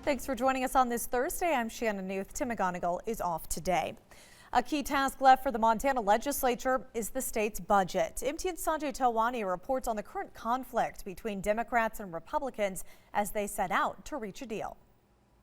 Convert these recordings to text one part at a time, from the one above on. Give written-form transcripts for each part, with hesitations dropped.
Thanks for joining us on this Thursday. I'm Shannon Newth. Tim McGonigal is off today. A key task left for the Montana legislature is the state's budget. MTN's Sanjay Talwani reports on the current conflict between Democrats and Republicans as they set out to reach a deal.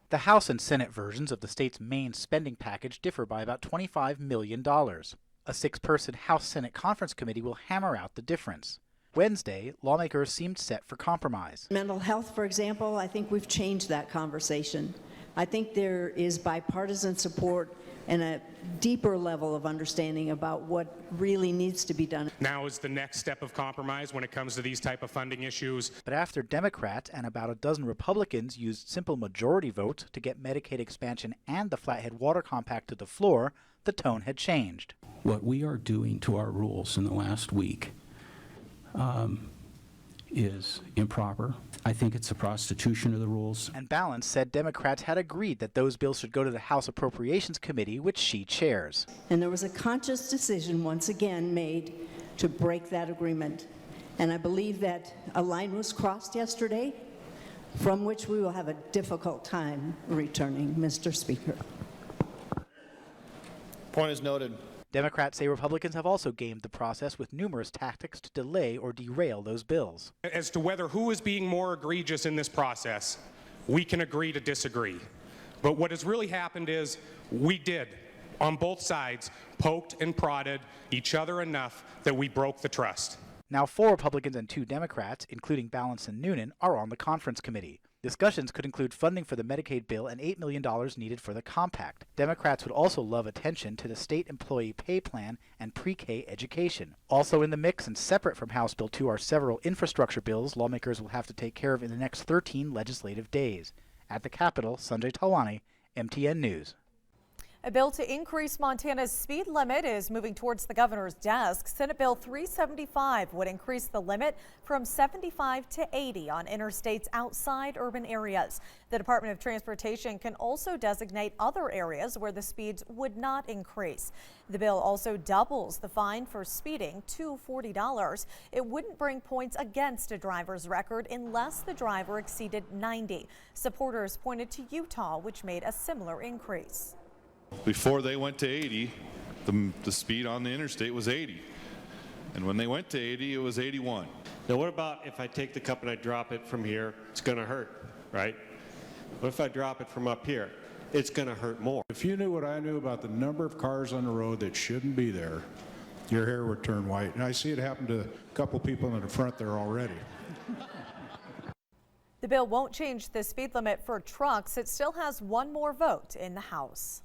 The House and Senate versions of the state's main spending package differ by about $25 million. A six-person House-Senate conference committee will hammer out the difference. Wednesday, lawmakers seemed set for compromise. Mental health, for example, I think we've changed that conversation. I think there is bipartisan support and a deeper level of understanding about what really needs to be done. Now is the next step of compromise when it comes to these type of funding issues. But after Democrats and about a dozen Republicans used simple majority votes to get Medicaid expansion and the Flathead Water Compact to the floor, the tone had changed. What we are doing to our rules in the last week is improper. I think it's a prostitution of the rules. And Balance said Democrats had agreed that those bills should go to the House Appropriations Committee, which she chairs. And there was a conscious decision once again made to break that agreement. And I believe that a line was crossed yesterday from which we will have a difficult time returning, Mr. Speaker. Point is noted. Democrats say Republicans have also gamed the process with numerous tactics to delay or derail those bills. As to whether who is being more egregious in this process, we can agree to disagree. But what has really happened is we did, on both sides, poked and prodded each other enough that we broke the trust. Now 4 Republicans and 2 Democrats, including Balance and Noonan, are on the conference committee. Discussions could include funding for the Medicaid bill and $8 million needed for the compact. Democrats would also love attention to the state employee pay plan and pre-K education. Also in the mix and separate from House Bill 2 are several infrastructure bills lawmakers will have to take care of in the next 13 legislative days. At the Capitol, Sanjay Talwani, MTN News. A bill to increase Montana's speed limit is moving towards the governor's desk. Senate Bill 375 would increase the limit from 75 to 80 on interstates outside urban areas. The Department of Transportation can also designate other areas where the speeds would not increase. The bill also doubles the fine for speeding to $40. It wouldn't bring points against a driver's record unless the driver exceeded 90. Supporters pointed to Utah, which made a similar increase. Before they went to 80, the speed on the interstate was 80. And when they went to 80, it was 81. Now what about if I take the cup and I drop it from here? It's going to hurt, right? What if I drop it from up here? It's going to hurt more. If you knew what I knew about the number of cars on the road that shouldn't be there, your hair would turn white. And I see it happen to a couple people in the front there already. The bill won't change the speed limit for trucks. It still has one more vote in the House.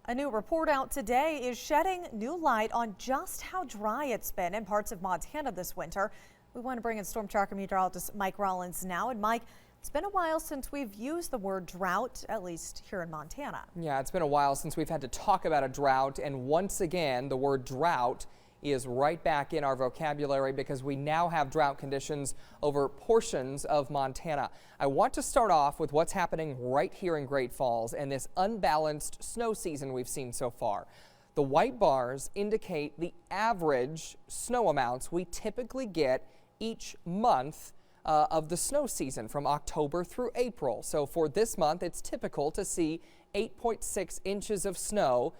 A new report out today is shedding new light on just how dry it's been in parts of Montana this winter. We want to bring in storm tracker meteorologist Mike Rollins now. And Mike, it's been a while since we've used the word drought, at least here in Montana. Yeah, it's been a while since we've had to talk about a drought. And once again, the word drought is right back in our vocabulary because we now have drought conditions over portions of Montana. I want to start off with what's happening right here in Great Falls and this unbalanced snow season we've seen so far. The white bars indicate the average snow amounts we typically get each month of the snow season from October through April. So for this month, it's typical to see 8.6 inches of snow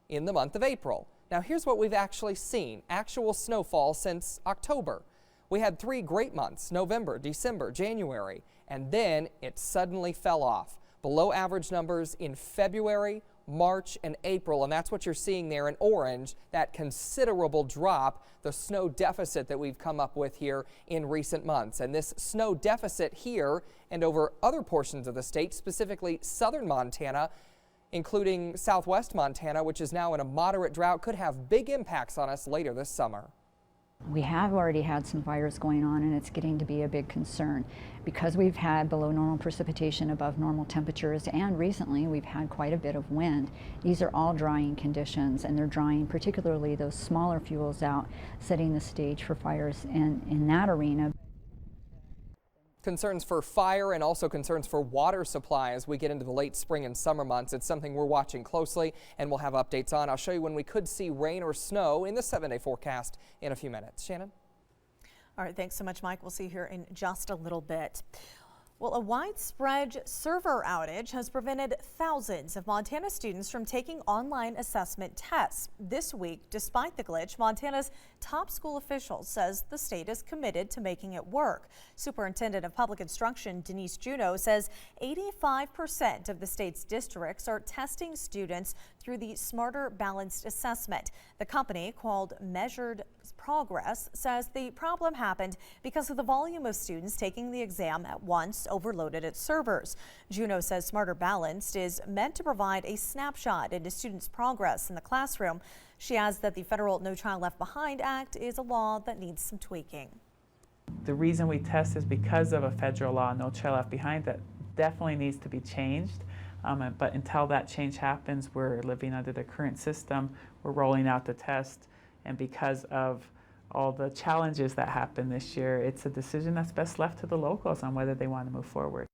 in the month of April. Now here's what we've actually seen, actual snowfall since October. We had 3 great months, November, December, January, and then it suddenly fell off. Below average numbers in February, March, and April, and that's what you're seeing there in orange, that considerable drop, the snow deficit that we've come up with here in recent months. And this snow deficit here and over other portions of the state, specifically southern Montana, including southwest Montana, which is now in a moderate drought, could have big impacts on us later this summer. We have already had some fires going on, and it's getting to be a big concern because we've had below normal precipitation, above normal temperatures, and recently we've had quite a bit of wind. These are all drying conditions, and they're drying particularly those smaller fuels out, setting the stage for fires in that arena. Concerns for fire and also concerns for water supply as we get into the late spring and summer months. It's something we're watching closely and we'll have updates on. I'll show you when we could see rain or snow in the 7-day forecast in a few minutes. Shannon? All right, thanks so much, Mike. We'll see you here in just a little bit. Well, a widespread server outage has prevented thousands of Montana students from taking online assessment tests. This week, despite the glitch, Montana's top school official says the state is committed to making it work. Superintendent of Public Instruction Denise Juneau says 85% of the state's districts are testing students through the Smarter Balanced Assessment. The company, called Measured Progress, says the problem happened because of the volume of students taking the exam at once overloaded its servers. Juneau says Smarter Balanced is meant to provide a snapshot into students' progress in the classroom. She adds that the federal No Child Left Behind Act is a law that needs some tweaking. The reason we test is because of a federal law, No Child Left Behind, that definitely needs to be changed. But until that change happens, we're living under the current system. We're rolling out the test, and because of all the challenges that happened this year, it's a decision that's best left to the locals on whether they want to move forward.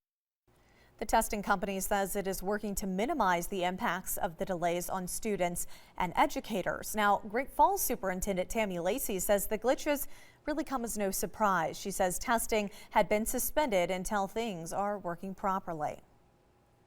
The testing company says it is working to minimize the impacts of the delays on students and educators. Now, Great Falls Superintendent Tammy Lacey says the glitches really come as no surprise. She says testing had been suspended until things are working properly.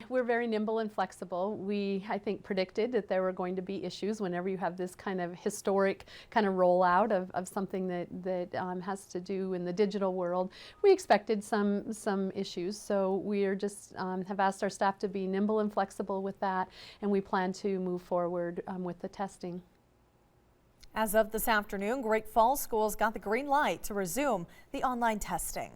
We're very nimble and flexible. We, I think, predicted that there were going to be issues whenever you have this kind of historic kind of rollout of something that has to do in the digital world. We expected some issues, so we are just have asked our staff to be nimble and flexible with that, and we plan to move forward with the testing. As of this afternoon, Great Falls schools got the green light to resume the online testing.